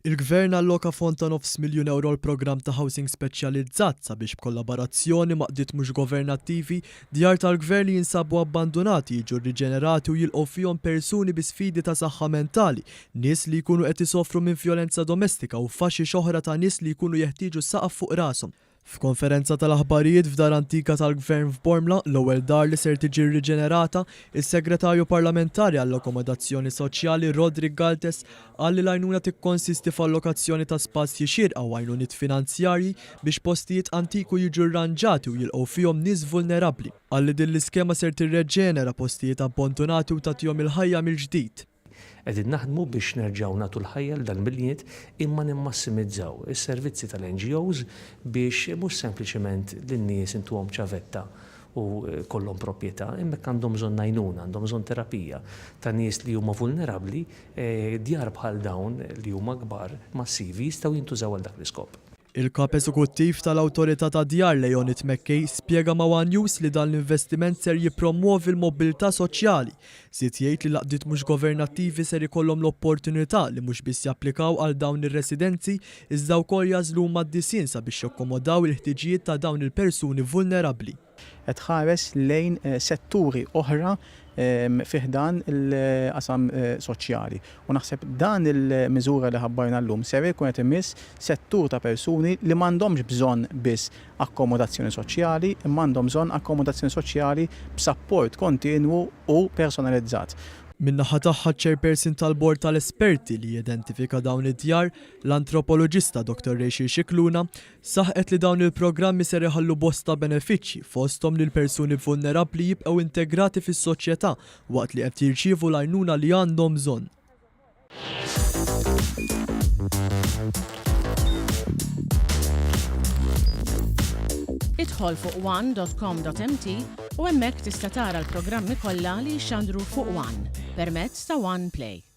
Il-Gvern alloka fond ta' €900,000 l-programm ta' housing speċjalizzat sabiex b'kollaborazzjoni ma' qdiet mhux governattivi djar tal-Gvern li jinsabu abbandonati jiġu riġenerati u jilqgħu fihom persuni bi sfidi ta' saħħa mentali, nies li jkunu qed isofru minn vjolenza domestika u faxxi oħra ta' nies li jkunu jeħtieġu saqaf fuq rashom. F'konferenza tal-aħbarijiet f'dar antika tal-Gvern f'Bormla, l-ewwel dar li ser tiġi riġenerata, is-Segretarju Parlamentari għall-Akkomodazzjoni Soċjali Rodrik Galtes qal li l-għajnuna tikkonsisti f'allokazzjoni ta' spazji xierqa u għajnuniet finanzjarji biex postijiet antiku jiġu rranġati u jilqgħu fihom nies vulnerabbli. Qal li din l-iskema ser tirreġenera postijiet abbandonati u tagħtihom il-ħajja mill-ġdid. Qegħdin naħdmu biex nerġgħu nagħtu l-ħajja l miljiet imma nimmassimizzaw is-servizzi tal-NGOs biex mhux sempliċement lin-nies intuhom ċavetta u kollhom proprjetà, imma għandhom bżonn għajnuna, għandhom bżonn terapija ta' nies li huma vulnerabbli, djar bħal dawn li huma kbar massivi jistgħu jintużaw għal dak l-iskop. Il-kap eżekuttiv tal-Awtorità ta' Djar Leonid Mekkej spjega ma' One News li dan l-investiment ser jippromuovi l-mobilità soċjali. Żied jgħid li l-qdiet mhux governattivi ser ikollhom l-opportunità li mhux biss japplikaw għal dawn ir-residenzi iżda wkoll jażlu mad-disien sabiex jakkomodaw il-ħtiġijiet ta' dawn il-persuni vulnerabbli. Qed ħares lejn setturi oħra fiħdan il-qasam soċjali. U naħseb dan il-miżura li ħabbarna llum ser jkun qed imiss settur ta' persuni li m'għandhomx bżonn biss akkomodazzjoni soċjali, imma għandhom bżonn akkomodazzjoni soċjali b'sapport kontinwu u personalizzat. Min-naħa tagħha ċ-chairperson tal-bord tal-esperti li jidentifika dawn id-djar, l-antropoloġista Dr. Rachel Xikluna, saħqet li dawn il-programmi ser iħallu bosta benefiċċji fosthom li l-persuni vulnerabbli jibqgħu integrati fis-soċjetà waqt li qed jirċievu l-għajnuna li għandhom bżonn. Idħol fuq one.com.mt u hemmhekk tista' tara l-programmi kollha li jxandru fuq One permezz ta' One Play.